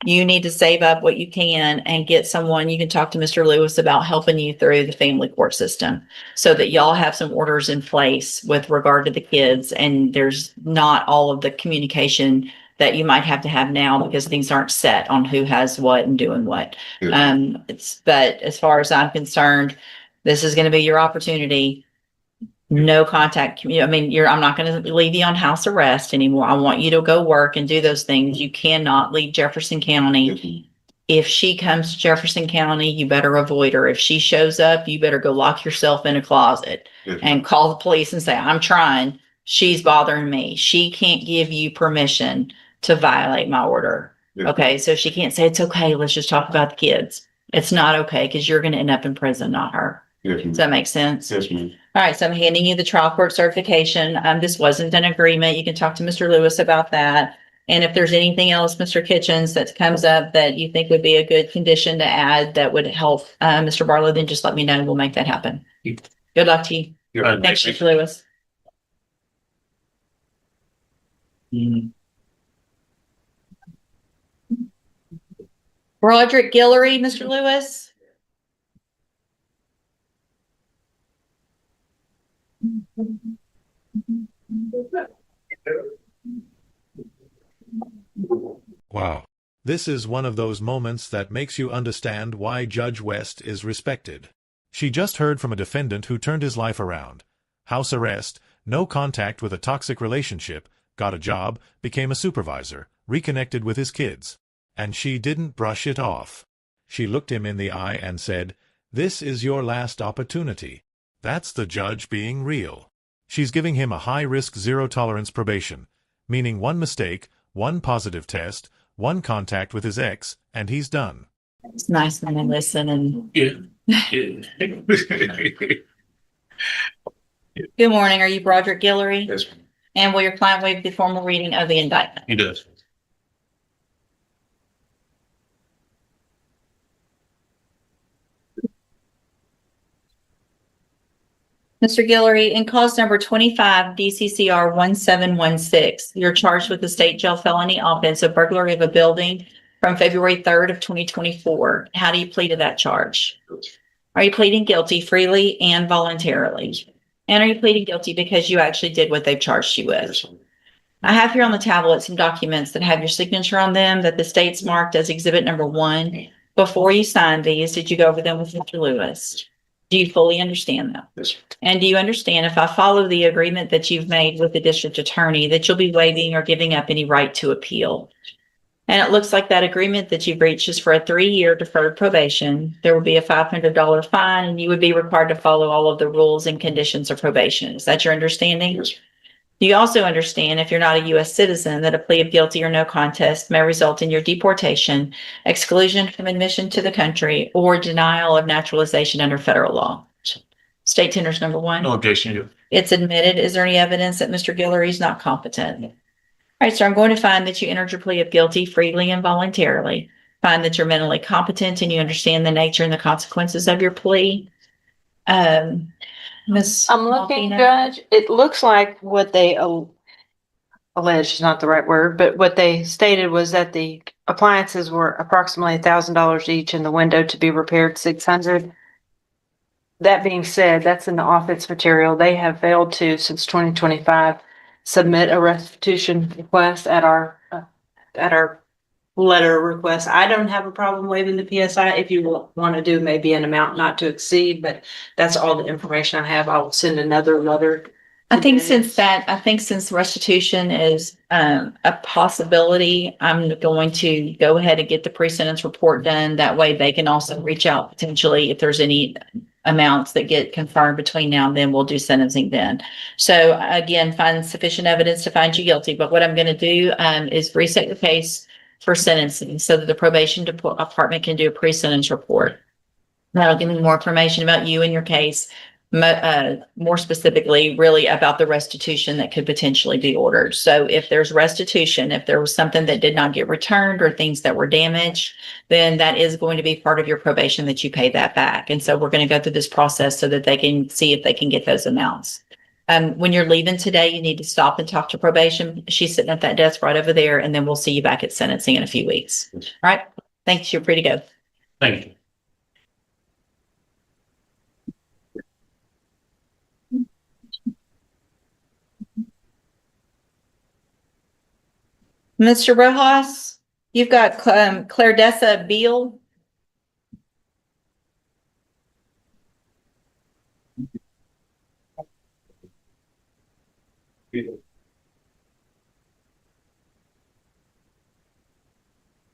you need to save up what you can and get someone. You can talk to Mr. Lewis about helping you through the family court system so that y'all have some orders in place with regard to the kids. And there's not all of the communication that you might have to have now because things aren't set on who has what and doing what. But as far as I'm concerned, this is going to be your opportunity. No contact. I mean, I'm not going to leave you on house arrest anymore. I want you to go work and do those things. You cannot leave Jefferson County If she comes to Jefferson County, you better avoid her. If she shows up, you better go lock yourself in a closet and call the police and say, I'm trying. She's bothering me. She can't give you permission to violate my order. Okay. So she can't say, it's okay. Let's just talk about the kids. It's not okay because you're going to end up in prison, not her. Does that make sense? Yes, ma'am. All right. So I'm handing you the trial court certification. This wasn't an agreement. You can talk to Mr. Lewis about that. And if there's anything else, Mr. Kitchens, that comes up that you think would be a good condition to add that would help Mr. Barlow, then just let me know. We'll make that happen. Good luck to you. Thanks, Mr. Lewis. Broderick Guillory, Mr. Lewis. Wow. This is one of those moments that makes you understand why Judge West is respected. She just heard from a defendant who turned his life around. House arrest, no contact with a toxic relationship, got a job, became a supervisor, reconnected with his kids. And she didn't brush it off. She looked him in the eye and said, "This is your last opportunity." That's the judge being real. She's giving him a high-risk zero-tolerance probation, meaning one mistake, one positive test, one contact with his ex, and he's done. It's nice when they listen and. Good morning. Are you Broderick Guillory? Yes, ma'am. And will your client waive the formal reading of the indictment? He does. Mr. Guillory, in cause number 25 DCCR 1716, you're charged with the state jail felony offense of burglary of a building from February 3rd of 2024. How do you plead to that charge? Are you pleading guilty freely and voluntarily? And are you pleading guilty because you actually did what they've charged you with? Yes, ma'am. I have here on the tablet some documents that have your signature on them that the state's marked as exhibit number 1. Before you signed these, did you go over them with Mr. Lewis? Do you fully understand them? Yes, ma'am. And do you understand if I follow the agreement that you've made with the district attorney that you'll be waiving or giving up any right to appeal? And it looks like that agreement that you've reached is for a 3-year deferred probation. There will be a $500 fine and you would be required to follow all of the rules and conditions of probation. Is that your understanding? Yes, ma'am. Do you also understand if you're not a U.S. citizen that a plea of guilty or no contest may result in your deportation, exclusion from admission to the country, or denial of naturalization under federal law? State tenders number 1. No objection. Yeah. It's admitted. Is there any evidence that Mr. Guillory is not competent? All right, so I'm going to find that you entered your plea of guilty freely and voluntarily. Find that you're mentally competent and you understand the nature and the consequences of your plea. Ms. I'm looking, Malvina? Judge, it looks like what they alleged is not the right word, but what they stated was that the appliances were approximately $1,000 each and the window to be repaired $600. That being said, that's in the offense material. They have failed to, since 2025, submit a restitution request at our letter request. I don't have a problem waiving the PSI if you want to do maybe an amount not to exceed, but that's all the information I have. I will send another letter. I think since restitution is a possibility, I'm going to go ahead and get the pre-sentence report done. That way they can also reach out potentially if there's any amounts that get confirmed between now and then, we'll do sentencing then. So again, find sufficient evidence to find you guilty. But what I'm going to do is reset your case for sentencing so that the probation department can do a pre-sentence report. That'll give me more information about you and your case, more specifically really about the restitution that could potentially be ordered. So if there's restitution, if there was something that did not get returned or things that were damaged, then that is going to be part of your probation that you pay that back. And so we're going to go through this process so that they can see if they can get those amounts. When you're leaving today, you need to stop and talk to probation. She's sitting at that desk right over there, and then we'll see you back at sentencing in a few weeks. All right. Thanks. You're free to go. Thank you. Mr. Rojas, you've got Claredessa Beal.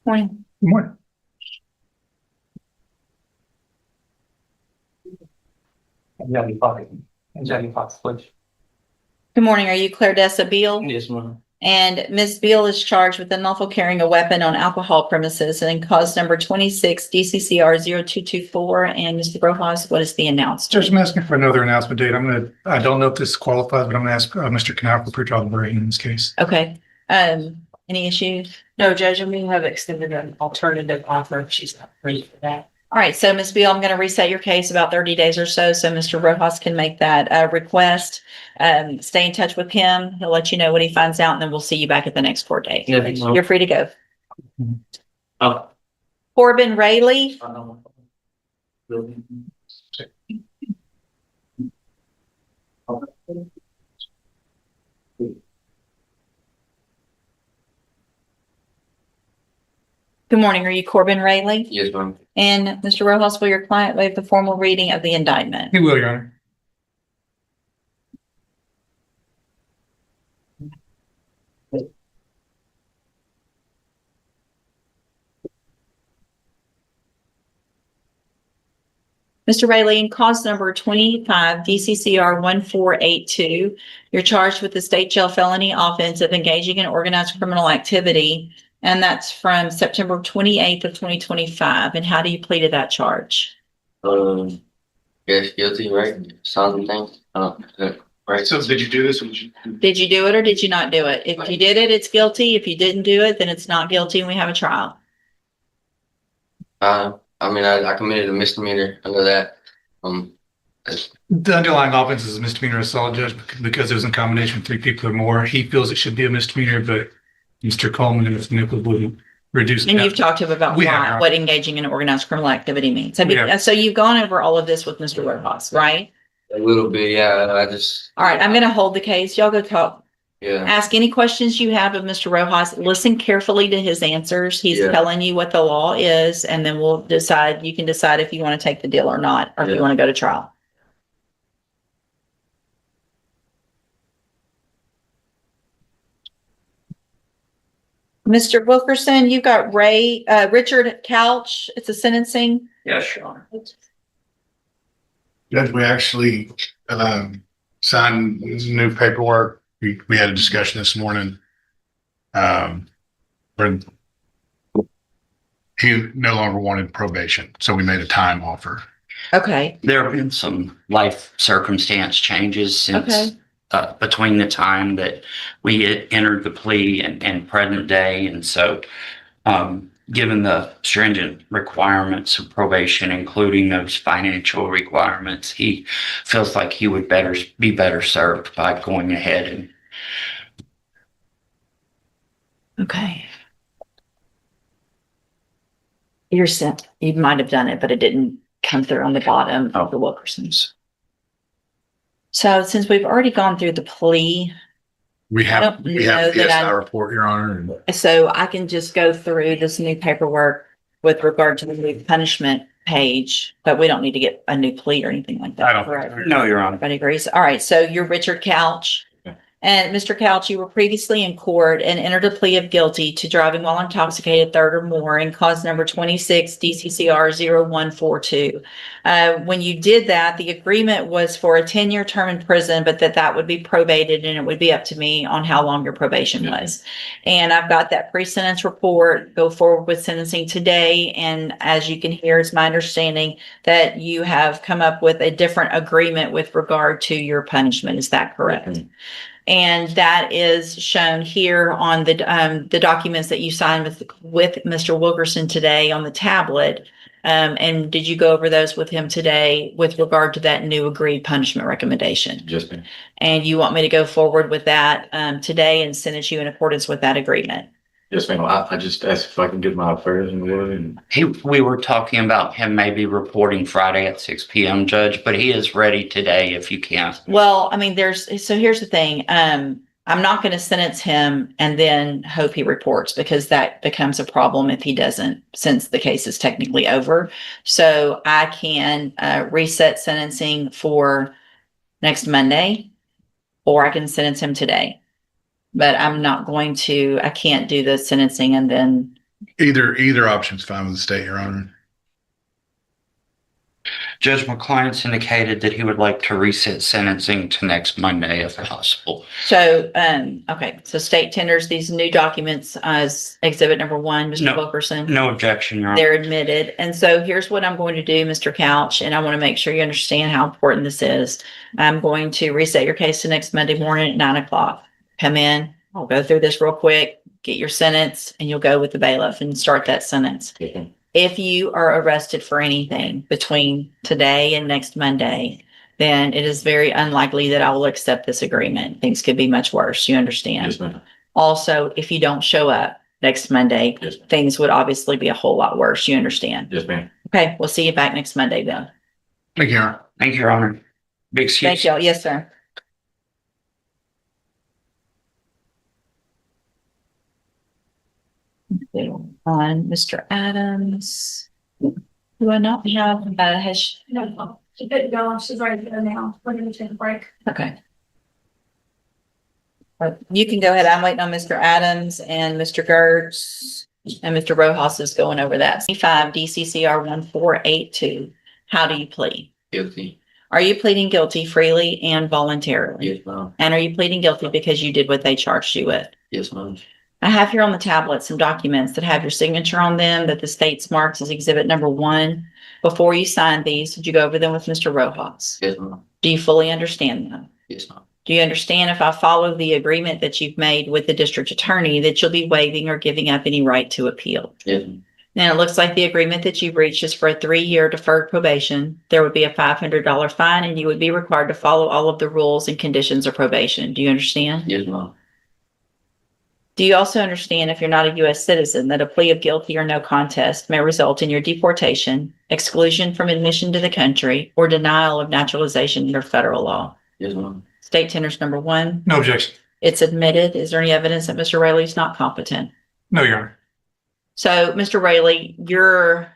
Morning. Good morning. Jackie Fox. Jackie Fox, please. Good morning. Are you Claire Beal? Yes, ma'am. And Ms. Beal is charged with unlawful carrying a weapon on alcohol premises and cause number 26 DCCR 0224. And Mr. Rojas, what is the announcement? Judge, I'm asking for another announcement date. I don't know if this qualifies, but I'm gonna ask Mr. Canal for pretrial deliberation in this case. Okay. Any issues? No, Judge, and we have extended an alternative offer if she's not ready for that. All right. So Ms. Beal, I'm going to reset your case about 30 days or so. So Mr. Rojas can make that request. Stay in touch with him. He'll let you know what he finds out, and then we'll see you back at the next court date. Yeah. You're free to go. Oh. Corbin Rayleigh. Good morning. Are you Corbin Rayleigh? Yes, ma'am. And Mr. Rojas, will your client waive the formal reading of the indictment? He will, Your Honor. Mr. Rayleigh, in cause number 25 DCCR 1482, you're charged with the state jail felony offense of engaging in organized criminal activity. And that's from September 28th of 2025. And how do you plead to that charge? Yes, guilty, right? Something. Right. So did you do this? Did you do it or did you not do it? If you did it, it's guilty. If you didn't do it, then it's not guilty and we have a trial. I committed a misdemeanor under that. The underlying offense is a misdemeanor assault, Judge, because it was in combination with 3 people or more. He feels it should be a misdemeanor, but Mr. Coleman and Mr. Nichols would reduce. And you've talked to him about what engaging in organized criminal activity means. So you've gone over all of this with Mr. Rojas, right? A little bit, yeah. All right, I'm going to hold the case. Y'all go talk. Yeah. Ask any questions you have of Mr. Rojas. Listen carefully to his answers. He's telling you what the law is, and then we'll decide. You can decide if you want to take the deal or not, or if you want to go to trial. Mr. Wilkerson, you got Richard Couch. It's a sentencing. Yes, Your Honor. Judge, we actually signed new paperwork. We had a discussion this morning. Where he no longer wanted probation, so we made a time offer. Okay. There have been some life circumstance changes since between the time that we had entered the plea and present day. And so, given the stringent requirements of probation, including those financial requirements, he feels like he would be better served by going ahead and. Okay. You might have done it, but it didn't come through on the bottom of the Wilkersons. So since we've already gone through the plea, We have PSI report, Your Honor. so I can just go through this new paperwork with regard to the new punishment page, but we don't need to get a new plea or anything like that. I don't. Correct. No, Your Honor. Everybody agrees. All right. So you're Richard Couch. And Mr. Couch, you were previously in court and entered a plea of guilty to driving while intoxicated, third or more, in cause number 26 DCCR 0142. When you did that, the agreement was for a 10-year term in prison, but that would be probated and it would be up to me on how long your probation was. And I've got that pre-sentence report, go forward with sentencing today. And as you can hear, it's my understanding that you have come up with a different agreement with regard to your punishment. Is that correct? Mm-hmm. And that is shown here on the documents that you signed with Mr. Wilkerson today on the tablet. And did you go over those with him today with regard to that new agreed punishment recommendation? Just me. And you want me to go forward with that today and sentence you in accordance with that agreement? Yes, ma'am. I just asked if I can get my affairs in order. And We were talking about him maybe reporting Friday at 6 p.m., Judge, but he is ready today if you can. Well, I mean, so here's the thing. I'm not going to sentence him and then hope he reports, because that becomes a problem if he doesn't, since the case is technically over. So I can reset sentencing for next Monday, or I can sentence him today. But I can't do the sentencing and then. Either option's fine with the state, Your Honor. Judge McClines indicated that he would like to reset sentencing to next Monday if possible. So, okay, so state tenders these new documents as exhibit number one, Mr. No. Wilkerson. No objection, Your Honor. They're admitted. And so here's what I'm going to do, Mr. Couch, and I want to make sure you understand how important this is. I'm going to reset your case to next Monday morning at 9 o'clock. Come in, I'll go through this real quick, get your sentence, and you'll go with the bailiff and start that sentence. If you are arrested for anything between today and next Monday, then it is very unlikely that I will accept this agreement. Things could be much worse. You understand? Yes, ma'am. Also, if you don't show up next Monday, Yes. things would obviously be a whole lot worse. You understand? Yes, ma'am. Okay, we'll see you back next Monday then. Thank you, Your Honor. Thank you, Your Honor. Big excuse. Thank y'all. Yes, sir. On Mr. Adams. Do I not have, has, No, she couldn't go. She's ready to go now. We're gonna take a break. okay. You can go ahead. I'm waiting on Mr. Adams and Mr. Gertz and Mr. Rojas is going over that. 5 DCCR 1482. How do you plead? Guilty. Are you pleading guilty freely and voluntarily? Yes, ma'am. And are you pleading guilty because you did what they charged you with? Yes, ma'am. I have here on the tablet some documents that have your signature on them that the state's marks as exhibit number one. Before you sign these, did you go over them with Mr. Rojas? Yes, ma'am. Do you fully understand them? Yes, ma'am. Do you understand if I follow the agreement that you've made with the district attorney that you'll be waiving or giving up any right to appeal? Yes, ma'am. Now, it looks like the agreement that you've reached is for a 3-year deferred probation. There would be a $500 fine and you would be required to follow all of the rules and conditions of probation. Do you understand? Yes, ma'am. Do you also understand if you're not a U.S. citizen that a plea of guilty or no contest may result in your deportation, exclusion from admission to the country, or denial of naturalization under federal law? Yes, ma'am. State tenders number one. No objection. It's admitted. Is there any evidence that Mr. Rayleigh's not competent? No, Your Honor. So, Mr. Rayleigh, you're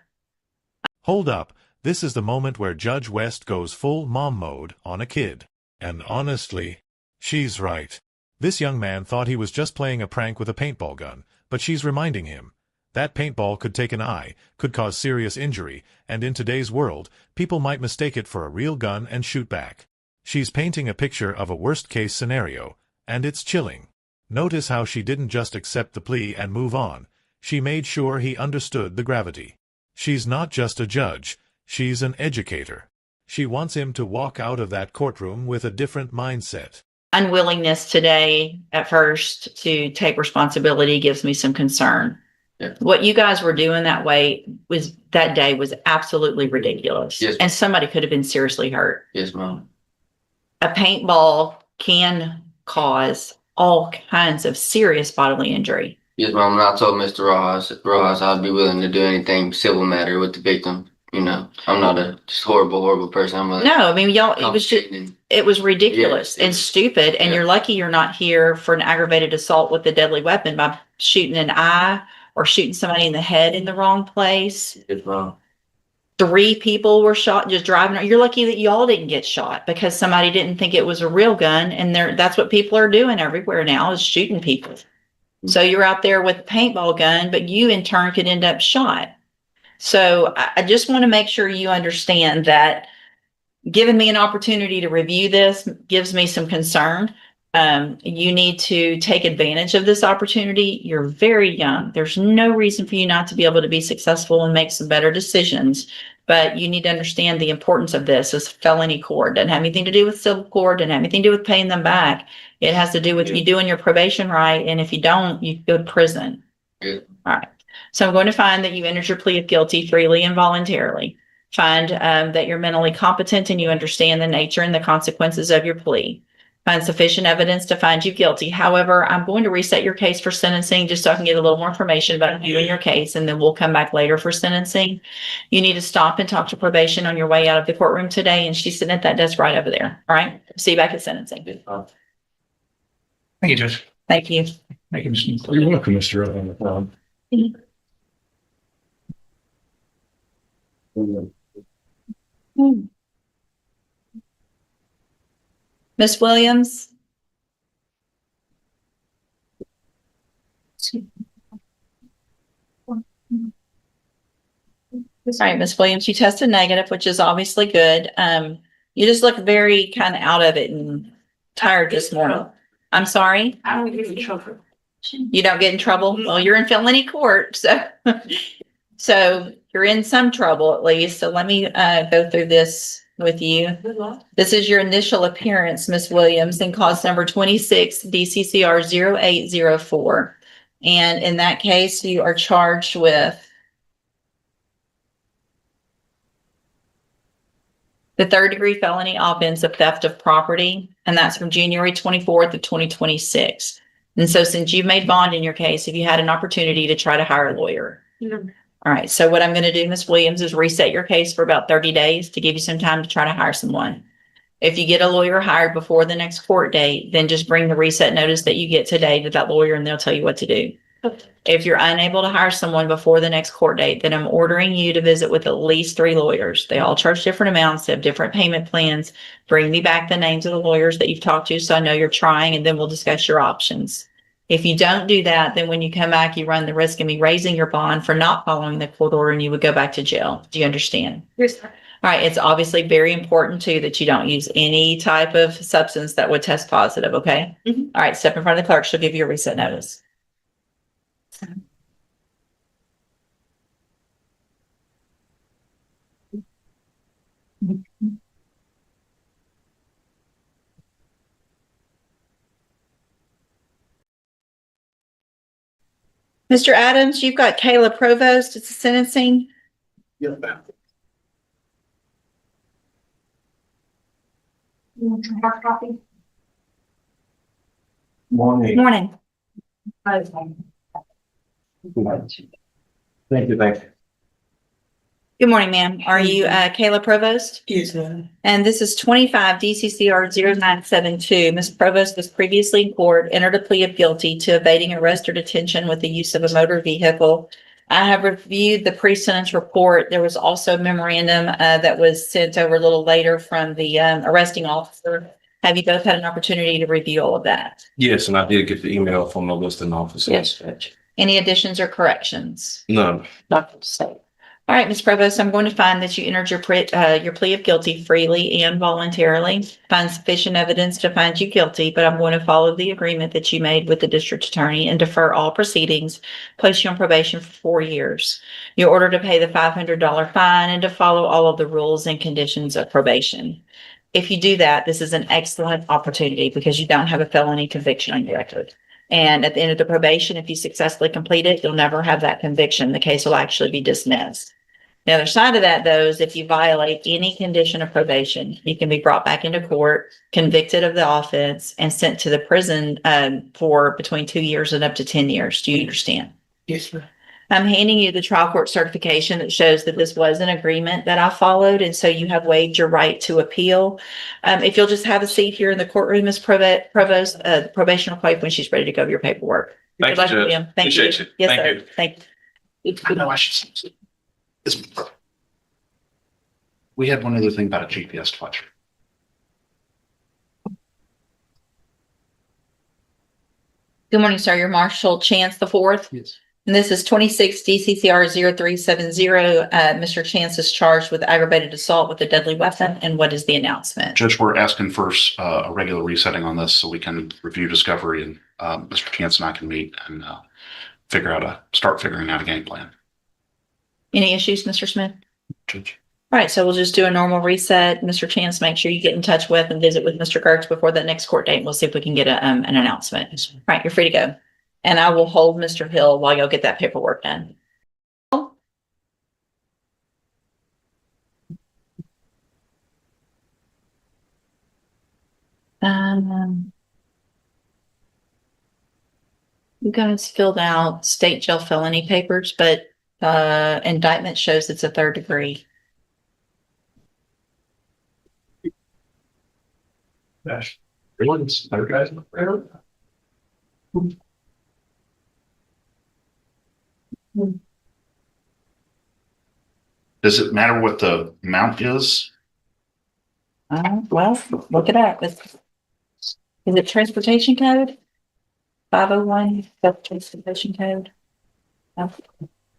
Hold up. This is the moment where Judge West goes full mom mode on a kid. And honestly, she's right. This young man thought he was just playing a prank with a paintball gun, but she's reminding him. That paintball could take an eye, could cause serious injury, and in today's world, people might mistake it for a real gun and shoot back. She's painting a picture of a worst-case scenario, and it's chilling. Notice how she didn't just accept the plea and move on. She made sure he understood the gravity. She's not just a judge, she's an educator. She wants him to walk out of that courtroom with a different mindset. unwillingness today at first to take responsibility gives me some concern. Yeah. What you guys were doing that day was absolutely ridiculous. Yes. And somebody could have been seriously hurt. Yes, ma'am. A paintball can cause all kinds of serious bodily injury. Yes, ma'am. And I told Mr. Rojas I'd be willing to do anything civil matter with the victim. You know, I'm not a just horrible person. I'm a No, I mean, y'all, complicated. it was ridiculous Yeah, and stupid. And yeah. you're lucky you're not here for an aggravated assault with a deadly weapon by shooting an eye or shooting somebody in the head in the wrong place. Yes, ma'am. 3 people were shot just driving. You're lucky that y'all didn't get shot because somebody didn't think it was a real gun. And that's what people are doing everywhere now, is shooting people. So you're out there with a paintball gun, but you in turn could end up shot. So I just want to make sure you understand that giving me an opportunity to review this gives me some concern. You need to take advantage of this opportunity. You're very young. There's no reason for you not to be able to be successful and make some better decisions. But you need to understand the importance of this as felony court. Doesn't have anything to do with civil court. Doesn't have anything to do with paying them back. It has to do with you doing your probation right. And if you don't, you go to prison. Good. All right. So I'm going to find that you entered your plea of guilty freely and voluntarily. Find that you're mentally competent and you understand the nature and the consequences of your plea. Find sufficient evidence to find you guilty. However, I'm going to reset your case for sentencing just so I can get a little more information about you and your case, and then we'll come back later for sentencing. You need to stop and talk to probation on your way out of the courtroom today, and she's sitting at that desk right over there. All right? See you back at sentencing. Yes, ma'am. Thank you, Judge. Thank you. Thank you, Mr. You're welcome, Mr. Miss Williams? All right, Ms. Williams, you tested negative, which is obviously good. You just look very kind of out of it and tired this morning. I'm sorry? I don't get in trouble. You don't get in trouble? Well, you're in felony court, so. So you're in some trouble at least. So let me, go through this with you. This is your initial appearance, Ms. Williams, in cause number 26 DCCR 0804. And in that case, you are charged with the third-degree felony offense of theft of property, and that's from January 24th of 2026. And so since you've made bond in your case, have you had an opportunity to try to hire a lawyer? No. All right, so what I'm going to do, Ms. Williams, is reset your case for about 30 days to give you some time to try to hire someone. If you get a lawyer hired before the next court date, then just bring the reset notice that you get today to that lawyer and they'll tell you what to do. If you're unable to hire someone before the next court date, then I'm ordering you to visit with at least 3 lawyers. They all charge different amounts, they have different payment plans. Bring me back the names of the lawyers that you've talked to so I know you're trying, and then we'll discuss your options. If you don't do that, then when you come back, you run the risk of me raising your bond for not following the court order and you would go back to jail. Do you understand? Yes, sir. All right, it's obviously very important too that you don't use any type of substance that would test positive, okay? Mhm. All right, step in front of the clerk, she'll give you a reset notice. Mr. Adams, you've got Kayla Provost, it's a sentencing. You want to have a copy? Morning. Morning. Thank you, thank you. Good morning, ma'am. Are you Kayla Provost? Yes, ma'am. And this is 25 DCCR 0972. Ms. Provost was previously in court, entered a plea of guilty to evading arrest or detention with the use of a motor vehicle. I have reviewed the pre-sentence report. There was also a memorandum that was sent over a little later from the arresting officer. Have you both had an opportunity to review all of that? Yes, and I did get the email from the listing officer. Yes, Judge. Any additions or corrections? None. Nothing to say. All right, Ms. Provost, I'm going to find that you entered your plea of guilty freely and voluntarily. Find sufficient evidence to find you guilty, but I'm going to follow the agreement that you made with the district attorney and defer all proceedings, place you on probation for 4 years. You're ordered to pay the $500 fine and to follow all of the rules and conditions of probation. If you do that, this is an excellent opportunity because you don't have a felony conviction on your record. And at the end of the probation, if you successfully complete it, you'll never have that conviction. The case will actually be dismissed. The other side of that, though, is if you violate any condition of probation, you can be brought back into court, convicted of the offense, and sent to the prison for between 2 years and up to 10 years. Do you understand? Yes, ma'am. I'm handing you the trial court certification that shows that this was an agreement that I followed, and so you have waived your right to appeal. If you'll just have a seat here in the courtroom, Ms. Provost, the probation will wait when she's ready to go over your paperwork. Thank you, Good luck, Judge. William. Thank you. Appreciate you. Yes, Thank sir. you. Thank you. I know I should. We had one other thing about a GPS device. Good morning, sir. You're Marshall Chance the fourth. Yes. And this is 26 DCCR 0370. Mr. Chance is charged with aggravated assault with a deadly weapon. And what is the announcement? Judge, we're asking for a regular resetting on this so we can review discovery and Mr. Chance and I can meet and start figuring out a game plan. Any issues, Mr. Smith? Judge. All right, so we'll just do a normal reset. Mr. Chance, make sure you get in touch with and visit with Mr. Gertz before the next court date. And we'll see if we can get an announcement. All right, you're free to go. And I will hold Mr. Hill while y'all get that paperwork done. You guys filled out state jail felony papers, but indictment shows it's a 3rd degree. Gosh, everyone's other guys. Does it matter what the amount is? Well, look it up. Is it transportation code? 501, that's transportation code?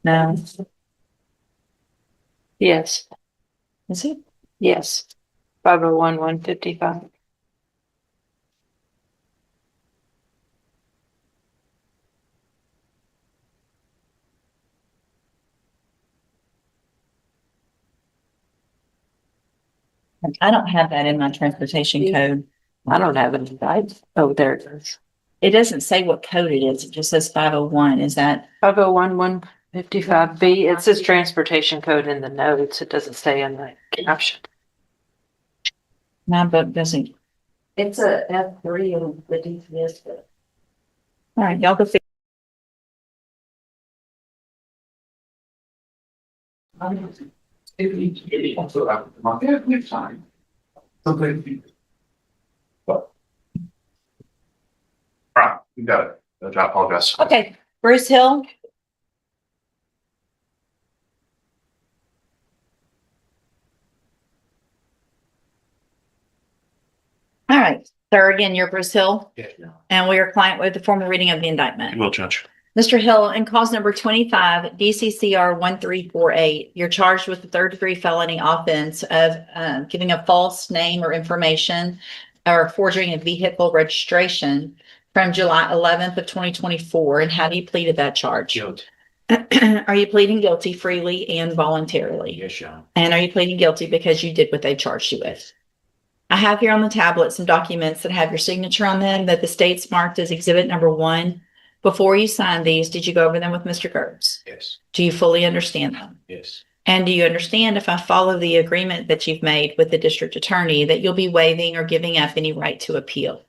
No. Yes, Is it? yes. 501, 155. I don't have that in my transportation code. I don't have any guides. Oh, there it is. It doesn't say what code it is. It just says 501. Is that? 501, 155B. It says transportation code in the notes. It doesn't say in the caption. My book doesn't. It's a F3 in the DPS book. All right, y'all go figure. Right, you got it. I apologize. Okay, Bruce Hill. All right, sir, again, you're Bruce Hill, and we are client with the formal reading of the indictment. Well, Judge. Mr. Hill, in cause number 25, DCCR 1348, you're charged with the third-degree felony offense of giving a false name or information or forging a vehicle registration from July 11th of 2024. And how do you plead to that charge? Guilty. Are you pleading guilty freely and voluntarily? Yes, Your Honor. And are you pleading guilty because you did what they charged you with? I have here on the tablet some documents that have your signature on them that the state's marked as exhibit number 1. Before you signed these, did you go over them with Mr. Gerbs? Yes. Do you fully understand them? Yes. And do you understand, if I follow the agreement that you've made with the district attorney, that you'll be waiving or giving up any right to appeal?